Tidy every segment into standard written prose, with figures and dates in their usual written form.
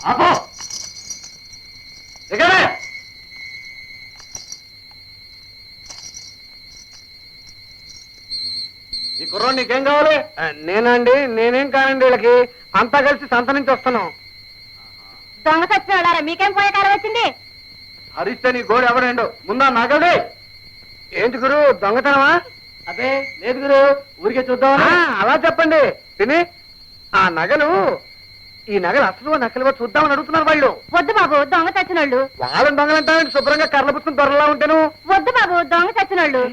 ఈ కుర్రోడు నీకేం కావాలి? నేనండి, నేనేం కానండి. వీళ్ళకి అంతా కలిసి సంత నుంచి వస్తున్నాం. దొంగ సచ్చిన వాళ్ళారా, మీకేం పోయే కాలం వచ్చింది? హరిస్తే నీ గోడు ఎవరండు ముందా నగలే. ఏంటి గురు, దొంగతనమా? అదే లేదు గురు, ఊరికే చూద్దాం. అలా చెప్పండి. తిని ఆ నగలు, ఈ నగలు అసలు నకలుగా చూద్దామని అడుగుతున్నారు వాళ్ళు. వద్దు బాబు, దొంగ చచ్చినోళ్ళు. వాళ్ళని దొంగలంటారండి, శుభ్రంగా కర్రలు పుచ్చుకుని దొరలా ఉంటాను. వద్దు బాబు, దొంగ చచ్చినోళ్ళు.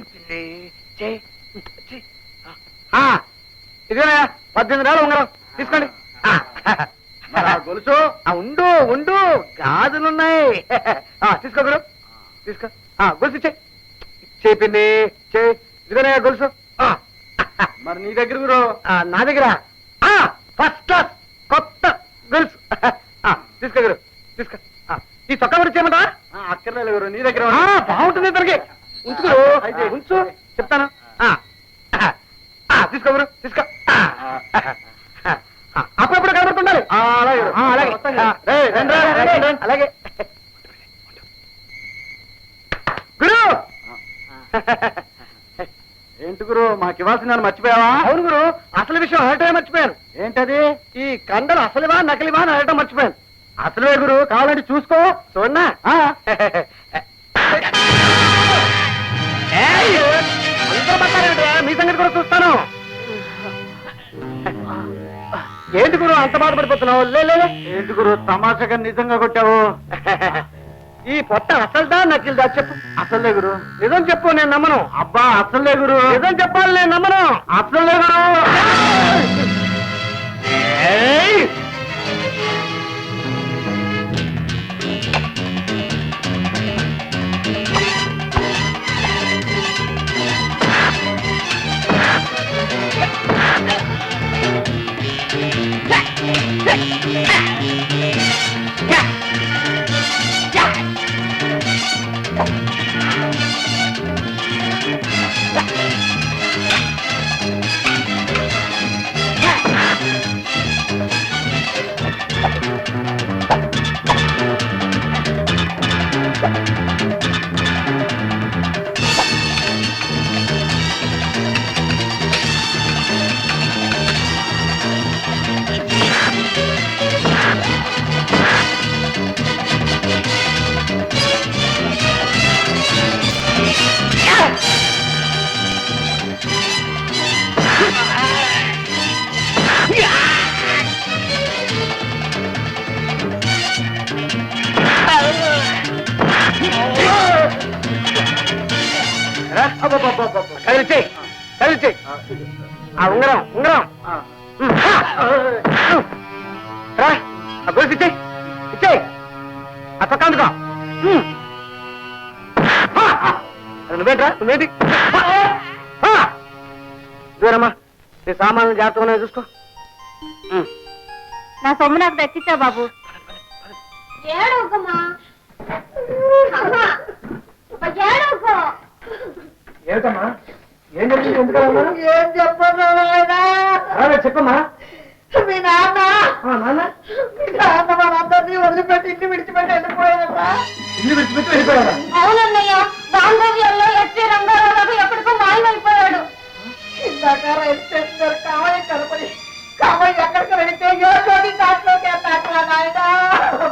ఇదేనా 18,000 ఉంగరం తీసుకోండి. గొలుసు ఉండు ఉండు, గాజులున్నాయి. తీసుకో గురు, తీసుకో. గొలుసు చేపింది ఇదిగోనే గొలుసు. మరి నీ దగ్గర గురు? నా దగ్గర ఫస్ట్ క్లాస్ కొత్త గొలుసు. తీసుకో గురు, తీసుకో. ఈ చొక్కా కూడా చేయమంటా? అక్కర్లేదు గురు, నీ దగ్గర బాగుంటుంది. ఇద్దరికి ఉంచుకురు, ఉంచు చెప్తాను. తీసుకో గురు, తీసుకో. అప్పుడప్పుడు కనబడుతుండాలి. అలాగే అలాగే గురు. ఏంటి గురు, మాకు ఇవ్వాల్సిన మర్చిపోయావా? అవును గురు, అసలు విషయం అడగటమే మర్చిపోయాను. ఏంటది? ఈ కండలు అసలువా నకిలివా అని అడగటం మర్చిపోయాను. అసలువే గురు, కావాలంటే చూసుకో. చూడనా? మీ సంగతి కూడా చూస్తాను. ఏంటి గురు అంత బాధపడిపోతున్నావు? ఏంటి గురు తమాషగా నిజంగా కొట్టావు? ఈ పొట్ట అసలుదా నకిల్దా చెప్పు. అసలే గురు. నిజం చెప్పు, నేను నమ్మను. అబ్బా అసలే గురు. నిజం చెప్పాలి, నేను నమ్మను. అసలే గురు. కలిసి కలిసి ఉంగరం ఉంగరం గొలుసు ఇచ్చే ఇచ్చే. ఆ పక్క అందుకో. నువ్వేంట్రా, నువ్వేంటి? దూరమ్మా, నీ సామాన్లు జాగ్రత్తగా చూసుకో. నా సొమ్ము నాకు దక్కిచ్చా బాబు. ఏమిటమ్మా, ఏం జరిగింది? ఎందుకు ఏం చెప్పను చెప్పమ్మా. మీ నాన్న నాన్న మనందరినీ వదిలిపెట్టి ఇల్లు విడిచిపెట్టి వెళ్ళిపోయారా? ఇల్లు విడిచిపెట్టి వెళ్ళిపోయారా? అవునన్నయ్య, బాంధవ్యంలో ఎస్టీ రంగారావు ఎప్పటికో మాయమైపోయాడు. ఇందాక రైలు స్టేషన్ గారు కావాలి కనపడి కావాలి ఎక్కడికి వెళితే ఏ చోటి దాంట్లోకి అట్లా నాయన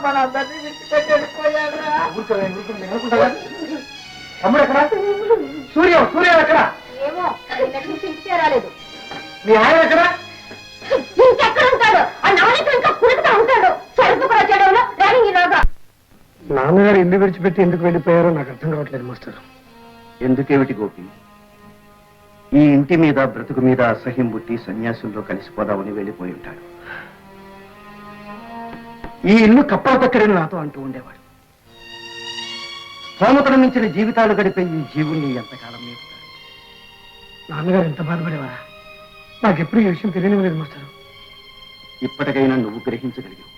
మనందరినీ విడిచిపెట్టి వెళ్ళిపోయారా? తమ్ముడు ఎక్కడ? సూర్యం సూర్యం ఎక్కడ? ఏమో, ఇంటికే రాలేదు. మీ ఆయన ఎక్కడ? ఇంకెక్కడ ఉంటాడు? ఆ నవనీత ఇంకా కురుకుతా ఉంటాడు. సరుకు కూడా చేయడంలో ర్యానింగ్ ఇలాగా. నాన్నగారు ఇల్లు విడిచిపెట్టి ఎందుకు వెళ్ళిపోయారో నాకు అర్థం కావట్లేదు మాస్టర్. ఎందుకేమిటి గోపి, ఈ ఇంటి మీద బ్రతుకు మీద అసహ్యం పుట్టి సన్యాసుల్లో కలిసిపోదామని వెళ్ళిపోయి ఉంటాడు. ఈ ఇల్లు కప్పల తక్కడని నాతో అంటూ ఉండేవాడు. స్తోమతను మించిన జీవితాలు గడిపే ఈ జీవుల్ని ఎంతకాలం మేపుతాడు. నాన్నగారు ఎంత బాధపడేవారా? నాకెప్పుడు ఈ విషయం తెలియనివ్వలేదు మాస్టర్. ఇప్పటికైనా నువ్వు గ్రహించగలిగావు,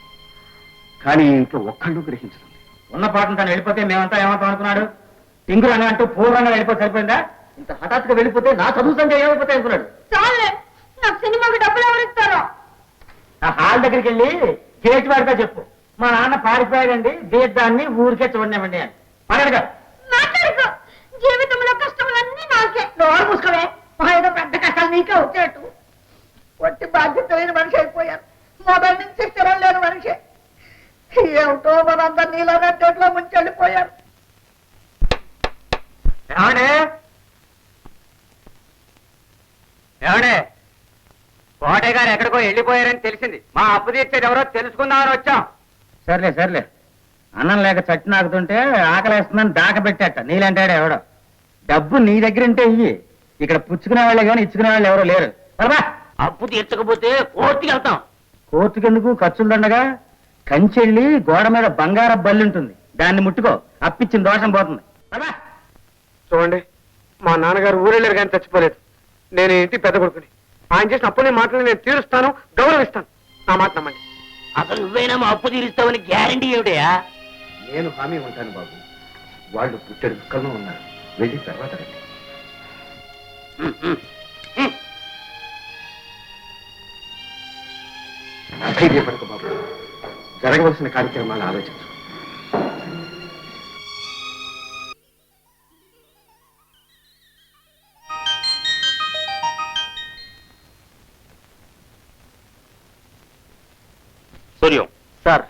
కానీ ఇంట్లో ఒక్కళ్ళు గ్రహించడం. ఉన్న పాటను తను వెళ్ళిపోతే మేమంతా ఏమంటాం అనుకున్నాడు? టింగు రంగ అంటూ పూర్వంగా వెళ్ళిపోతే సరిపోయిందా? ఇంత హఠాత్తుగా వెళ్ళిపోతే నా చదువు సంఖ్య ఏమైపోతే అనుకున్నాడు. చాలే, నాకు సినిమాకి డబ్బులు ఎవరిస్తారో? ఆ హాల్ దగ్గరికి వెళ్ళి గేట్ వాడితే చెప్పు, మా నాన్న పారిపోయాడండి దీర్ఘాన్ని ఊరికే చూడనివ్వండి అని అడగ మాట్లాడుకో జీవితంలో కష్టములన్నీ నాకే నోరు మూసుకోవే మా ఏదో పెద్ద కష్టాలు నీకే వచ్చేట్టు ఒట్టి బాధ్యత లేని మనిషి అయిపోయారు మొదటి నుంచి స్థిరం లేని మనిషి ఏమిటో మనందరు నీలో నెట్టేట్లో ముంచెళ్ళిపోయారు ఏమండే ఏమండే కోటయ్య గారు ఎక్కడికో వెళ్ళిపోయారని తెలిసింది మా అప్పు తీర్చేది ఎవరో తెలుసుకుందామని వచ్చాం. సర్లే సర్లే అన్నం లేక చచ్చి నాకుతుంటే ఆకలేస్తుందని దాకబెట్టాట నీలంటాడు ఎవడో డబ్బు నీ దగ్గర ఉంటే ఇయ్యి ఇక్కడ పుచ్చుకునే వాళ్ళే కానీ ఇచ్చుకునే వాళ్ళు ఎవరో లేరు పరమా అప్పు తీర్చకపోతే కోర్టుకి వెళ్తాం. కోర్టుకెందుకు ఖర్చులుండగా కంచెళ్ళి గోడ మీద బంగార బల్లి ఉంటుంది దాన్ని ముట్టుకో అప్పిచ్చిన దోషం పోతుంది పరమా. చూడండి మా నాన్నగారు ఊరెళ్ళారు కానీ చచ్చిపోలేదు. నేను ఈ ఇంటి పెద్ద కొడుకుని. ఆయన చేసిన అప్పుని మాటలు నేను తీరుస్తాను, గౌరవిస్తాను. నా మాట నమ్మండి. అసలు నువ్వైనా మా అప్పు తీరుస్తావని గ్యారంటీ ఏమిటయా? నేను హామీ ఉంటాను బాబు. వాళ్ళు పుట్టెడు దుఃఖంలో ఉన్నారు. వెళ్ళి తర్వాత రండి. ధైర్యపడకు బాబు. జరగవలసిన కార్యక్రమాలు ఆలోచించు. Suryam sir,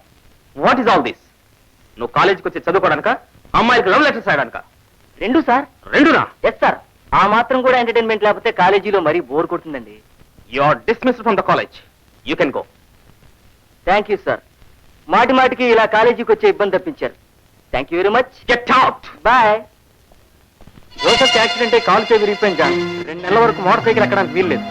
what is all this? నువ్వు కాలేజీకి వచ్చి చదువుకోవడానిక, అమ్మాయికి లవ్ లెటర్స్ రాయడానిక? రెండు సార్. రెండునా? Yes sir. ఆ మాత్రం కూడా ఎంటర్టైన్మెంట్ లేకపోతే కాలేజీలో మరీ బోర్ కొడుతుందండి. You are dismissed from the college. You can go. Thank you sir. మాటి మాటికి ఇలా కాలేజీకి వచ్చే ఇబ్బంది తప్పించారు. Thank you very much. Get out. Bye. Joseph accident అయి కాలు చేయి విరిగిపోయింది జాన్. 2 నెలల వరకు మోటార్ సైకిల్ ఎక్కడానికి వీల్లేదు.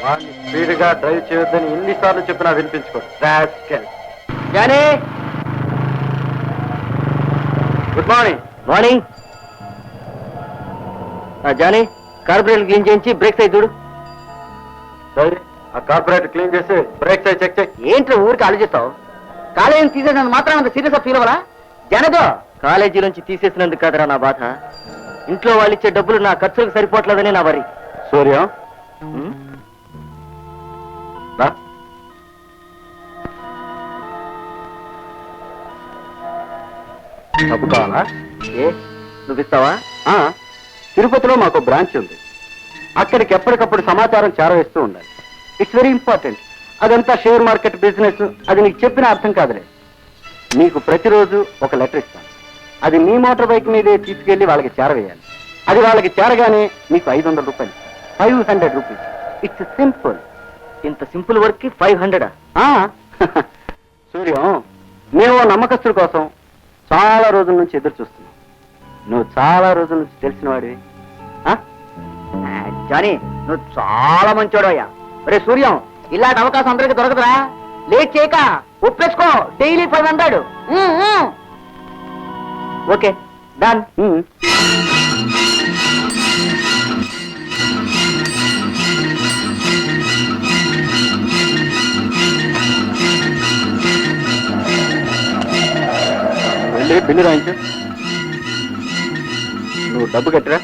వాడిని స్పీడ్గా డ్రైవ్ చేయొద్దని ఎన్నిసార్లు చెప్పినా వినిపించుకోండి. Johnny, good morning. Morning. Johnny, carburettor clean చేయించి బ్రేక్స్ అయి చూడు. ఆ కార్పొరేట్ క్లీన్ చేసి బ్రేక్స్ అయి చెక్ చెక్. ఏంట్రా ఊరికి ఆలోచిస్తావు? కాలేజీని తీసేసినందుకు మాత్రం అంత సీరియస్ ఫీల్ అవ్వరా? జనదో కాలేజీ నుంచి తీసేసినందుకు కాదురా నా బాధ. ఇంట్లో వాళ్ళు ఇచ్చే డబ్బులు నా ఖర్చులకు సరిపోవట్లేదని నా వరి. సూర్యం రా. డబ్బు కావాలా? ఏ నువ్వు ఇస్తావా? తిరుపతిలో మాకు బ్రాంచ్ ఉంది. అక్కడికి ఎప్పటికప్పుడు సమాచారం చేరవేస్తూ ఉండాలి. It's very important. అదంతా షేర్ మార్కెట్ బిజినెస్. అది నీకు చెప్పిన అర్థం కాదులే. నీకు ప్రతిరోజు ఒక లెటర్ ఇస్తాను. అది నీ మోటార్ బైక్ మీదే తీసుకెళ్లి వాళ్ళకి చేరవేయాలి. అది వాళ్ళకి చేరగానే నీకు 500 రూపాయలు, 500 రూపీస్. It's simple. ఇంత సింపుల్ వర్క్ కి 500? సూర్యం, మేము నమ్మకస్తుల కోసం చాలా రోజుల నుంచి ఎదురు చూస్తున్నాం. నువ్వు చాలా రోజుల నుంచి తెలిసిన వాడివి. జానీ, నువ్వు చాలా మంచోడు అయ్యా. రే సూర్యం, ఇలాంటి అవకాశం అందరికి దొరకదురా. లేట్ చేయక ఒప్పేసుకో. డైలీ 500. Okay, done. వెళ్ళి బిల్లు రాయించు. నువ్వు డబ్బు కట్టిరా.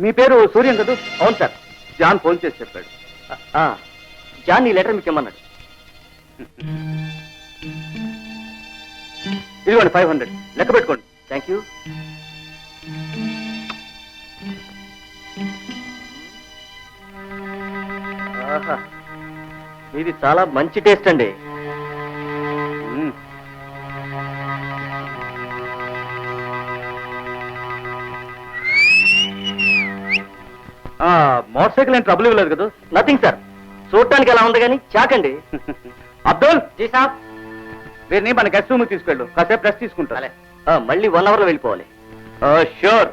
మీ పేరు సూర్యం కదా? అవును సార్. జాన్ ఫోన్ చేసి చెప్పాడు. జాన్ ఈ లెటర్ మీకు ఇమ్మన్నాడు. ఇదిగోండి 500. లెక్క పెట్టుకోండి. Thank you. ఇది చాలా మంచి టేస్ట్ అండి. మోటార్ సైకిల్ ఏం ట్రబుల్ ఇవ్వలేదు కదా? నథింగ్ సార్, చూడటానికి ఎలా ఉంది కానీ చాకండి. అబ్దుల్, జీ సాబ్. వీరిని మన గెస్ట్ రూమ్ తీసుకెళ్ళు, కాసేపు రెస్ట్ తీసుకుంటా. మళ్ళీ 1 hour లో వెళ్ళిపోవాలి. ష్యూర్.